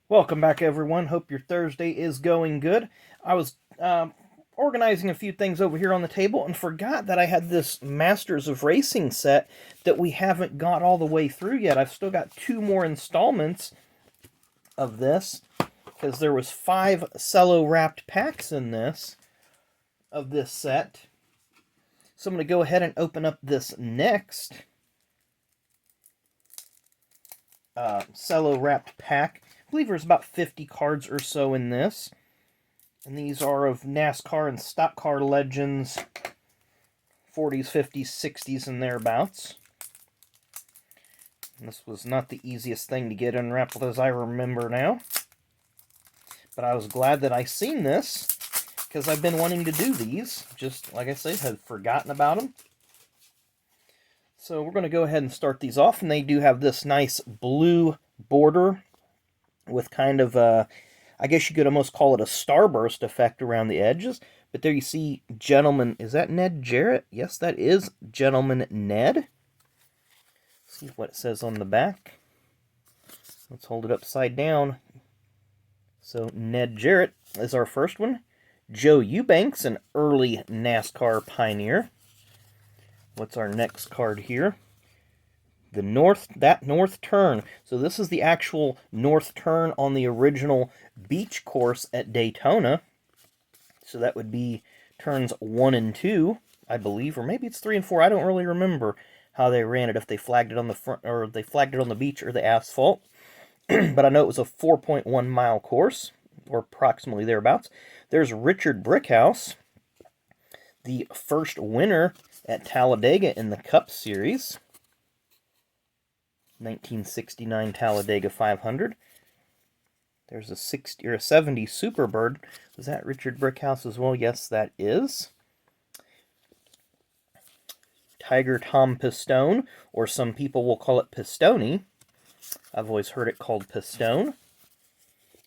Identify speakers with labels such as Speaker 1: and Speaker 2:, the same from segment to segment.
Speaker 1: Welcome back, everyone. Hope your Thursday is going good. I was organizing a few things over here on the table and forgot that I had this Masters of Racing set that we haven't got all the way through yet. I've still got two more installments of this because there was 5 cello wrapped packs in this of this set. So I'm going to go ahead and open up this next cello wrapped pack. I believe there's about 50 cards or so in this. And these are of NASCAR and stock car legends, 40s, 50s, 60s, and thereabouts. And this was not the easiest thing to get unwrapped as I remember now. But I was glad that I seen this, because I've been wanting to do these. Just, like I said, had forgotten about them. So we're going to go ahead and start these off, and they do have this nice blue border with kind of a, I guess you could almost call it a starburst effect around the edges. But there you see Gentleman, is that Ned Jarrett? Yes, that is Gentleman Ned. Let's see what it says on the back. Let's hold it upside down. So Ned Jarrett is our first one. Joe Eubanks, an early NASCAR pioneer. What's our next card here? The North Turn. So this is the actual North Turn on the original beach course at Daytona. So that would be turns 1 and 2, I believe, or maybe it's 3 and 4. I don't really remember how they ran it, if they flagged it on the front, or they flagged it on the beach or the asphalt. But I know it was a 4.1 mile course, or approximately thereabouts. There's Richard Brickhouse, the first winner at Talladega in the Cup Series. 1969 Talladega 500. There's a 60 or a 70 Superbird. Was that Richard Brickhouse as well? Yes, that is. Tiger Tom Pistone, or some people will call it Pistone. I've always heard it called Pistone.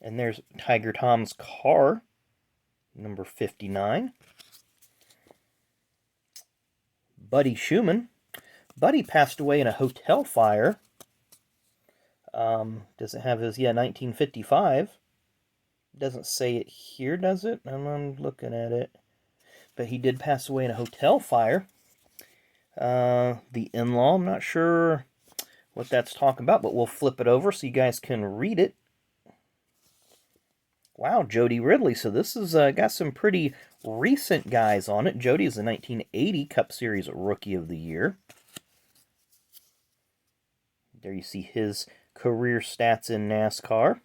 Speaker 1: And there's Tiger Tom's car, number 59. Buddy Schumann. Buddy passed away in a hotel fire. Does it have his, 1955. Doesn't say it here, does it? I'm looking at it. But he did pass away in a hotel fire. The in-law, I'm not sure what that's talking about, but we'll flip it over so you guys can read it. Wow, Jody Ridley. So this has got some pretty recent guys on it. Jody is the 1980 Cup Series Rookie of the Year. There you see his career stats in NASCAR.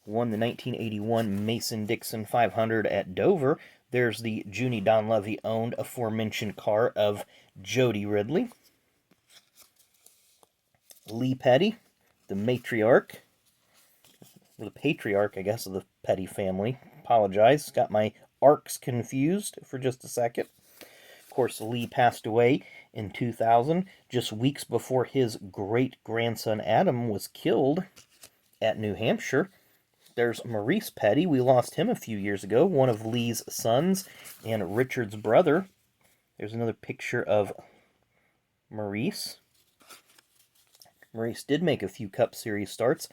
Speaker 1: Won the 1981 Mason-Dixon 500 at Dover. There's the Junie Donlevy owned aforementioned car of Jody Ridley. Lee Petty, the matriarch, or the patriarch, I guess, of the Petty family. Apologize, got my arcs confused for just a second. Of course, Lee passed away in 2000, just weeks before his great-grandson Adam was killed at New Hampshire. There's Maurice Petty. We lost him a few years ago, one of Lee's sons and Richard's brother. There's another picture of Maurice. Maurice did make a few Cup Series starts.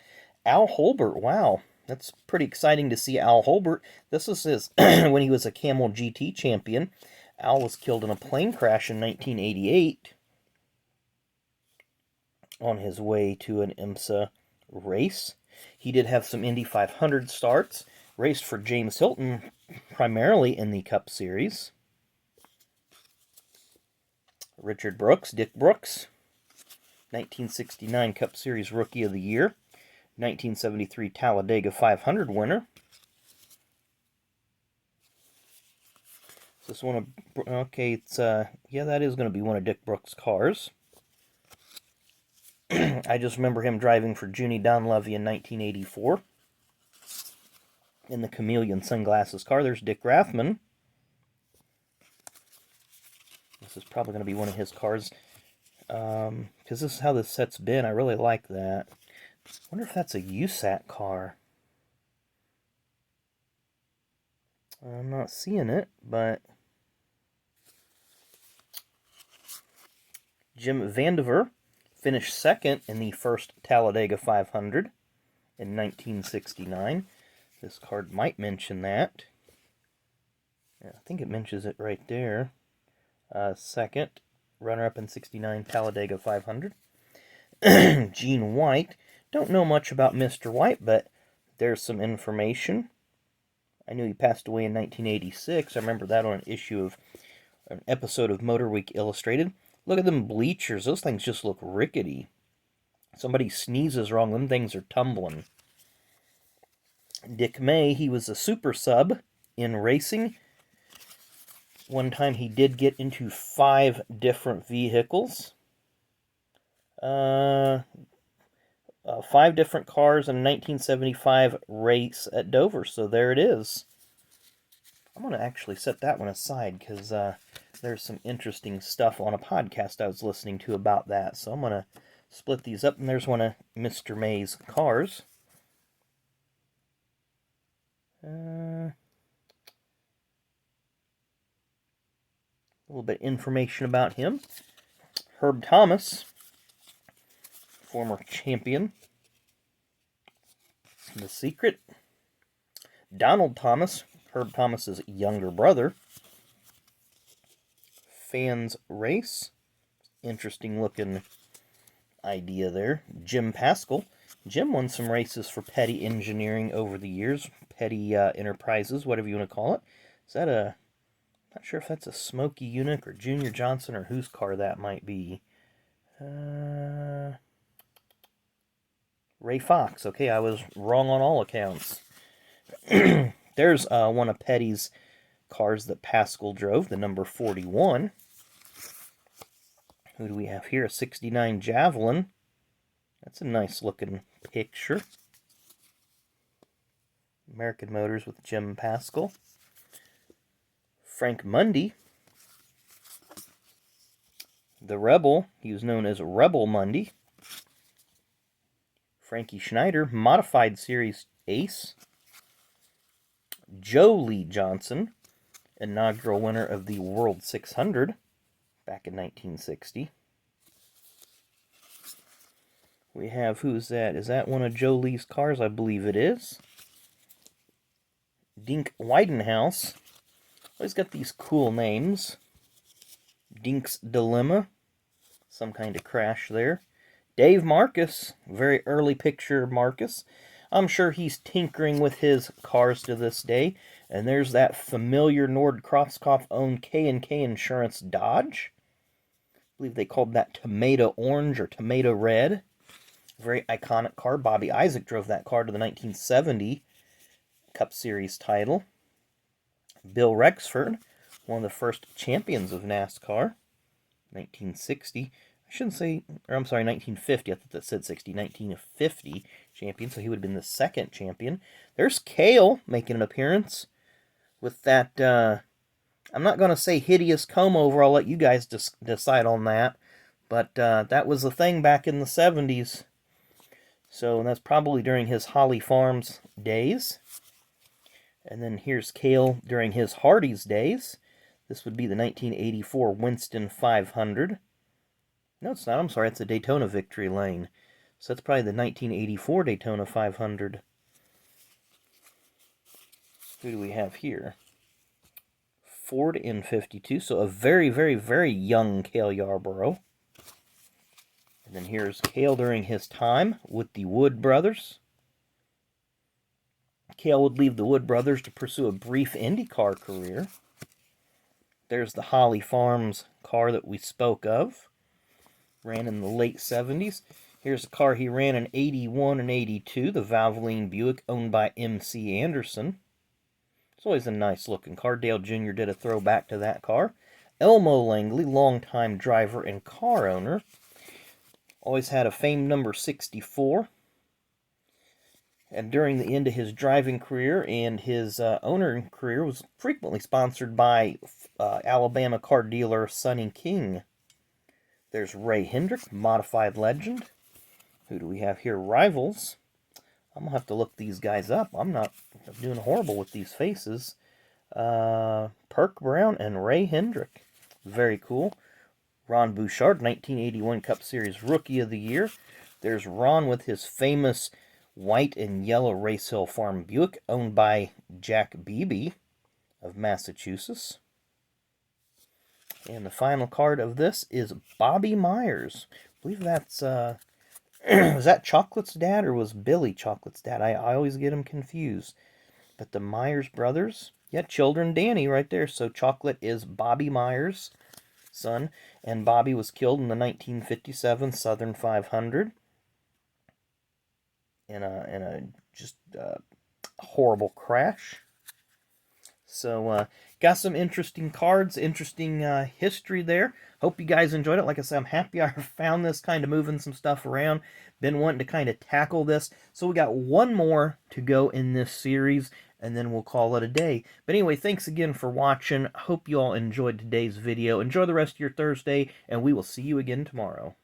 Speaker 1: Al Holbert, wow, that's pretty exciting to see Al Holbert. This was his when he was a Camel GT champion. Al was killed in a plane crash in 1988 on his way to an IMSA race. He did have some Indy 500 starts, raced for James Hilton primarily in the Cup Series. Richard Brooks, Dick Brooks, 1969 Cup Series Rookie of the Year, 1973 Talladega 500 winner. This one, okay, it's, that is going to be one of Dick Brooks' cars. I just remember him driving for Junie Donlevy in 1984. In the Chameleon Sunglasses car, there's Dick Rathman. This is probably going to be one of his cars, because this is how this set's been. I really like that. I wonder if that's a USAC car. I'm not seeing it, but Jim Vandiver finished second in the first Talladega 500. in 1969. This card might mention that. I think it mentions it right there. Second, runner-up in 69, Talladega 500. Gene White. Don't know much about Mr. White, but there's some information. I knew he passed away in 1986. I remember that on an episode of Motor Week Illustrated. Look at them bleachers. Those things just look rickety. Somebody sneezes wrong, them things are tumbling. Dick May, he was a super sub in racing. One time he did get into 5 different vehicles. 5 different cars in a 1975 race at Dover. So there it is. I'm going to actually set that one aside because there's some interesting stuff on a podcast I was listening to about that. So I'm going to split these up, and there's one of Mr. May's cars. A little bit of information about him. Herb Thomas, former champion. The Secret. Donald Thomas, Herb Thomas's younger brother. Fans Race. Interesting looking idea there. Jim Pascal. Jim won some races for Petty Engineering over the years. Petty Enterprises, whatever you want to call it. Is that a... Not sure if that's a Smokey Unic or Junior Johnson or whose car that might be. Ray Fox. Okay, I was wrong on all accounts. There's one of Petty's cars that Pascal drove, the number 41. Who do we have here? A 69 Javelin. That's a nice looking picture. American Motors with Jim Pascal. Frank Mundy. The Rebel. He was known as Rebel Mundy. Frankie Schneider, Modified Series Ace. Joe Lee Johnson, inaugural winner of the World 600 back in 1960. We have, who's that? Is that one of Joe Lee's cars? I believe it is. Dink Widenhouse. Always got these cool names. Dink's Dilemma. Some kind of crash there. Dave Marcus. Very early picture of Marcus. I'm sure he's tinkering with his cars to this day. And there's that familiar Nord Krauskopf-owned K&K Insurance Dodge. I believe they called that Tomato Orange or Tomato Red. Very iconic car. Bobby Isaac drove that car to the 1970 Cup Series title. Bill Rexford, one of the first champions of NASCAR. 1960. I shouldn't say, or I'm sorry, 1950. I thought that said 60. 1950 champion, so he would have been the second champion. There's Cale making an appearance with that, I'm not going to say hideous comb over. I'll let you guys decide on that. But that was the thing back in the 70s. So that's probably during his Holly Farms days. And then here's Cale during his Hardee's days. This would be the 1984 Winston 500. No, it's not. I'm sorry. It's a Daytona Victory Lane. So that's probably the 1984 Daytona 500. Who do we have here? Ford in 52. So a very, very, very young Cale Yarborough. And then here's Cale during his time with the Wood Brothers. Cale would leave the Wood Brothers to pursue a brief IndyCar career. There's the Holly Farms car that we spoke of. Ran in the late 70s. Here's a car he ran in 81 and 82, the Valvoline Buick owned by M.C. Anderson. It's always a nice looking car. Dale Jr. did a throwback to that car. Elmo Langley, longtime driver and car owner. Always had a famed number 64. And during the end of his driving career and his owner career was frequently sponsored by Alabama car dealer Sonny King. There's Ray Hendrick, modified legend. Who do we have here? Rivals. I'm going to have to look these guys up. I'm doing horrible with these faces. Perk Brown and Ray Hendrick. Very cool. Ron Bouchard, 1981 Cup Series Rookie of the Year. There's Ron with his famous white and yellow Race Hill Farm Buick, owned by Jack Beebe of Massachusetts. And the final card of this is Bobby Myers. I believe that's, was that Chocolate's dad or was Billy Chocolate's dad? I always get them confused. But the Myers brothers, yeah, children Danny right there. So Chocolate is Bobby Myers' son, and Bobby was killed in the 1957 Southern 500 in a just horrible crash. So, got some interesting cards, interesting history there. Hope you guys enjoyed it. Like I said, I'm happy I found this, kind of moving some stuff around. Been wanting to kind of tackle this. So we got one more to go in this series, and then we'll call it a day. But anyway, thanks again for watching. Hope you all enjoyed today's video. Enjoy the rest of your Thursday, and we will see you again tomorrow.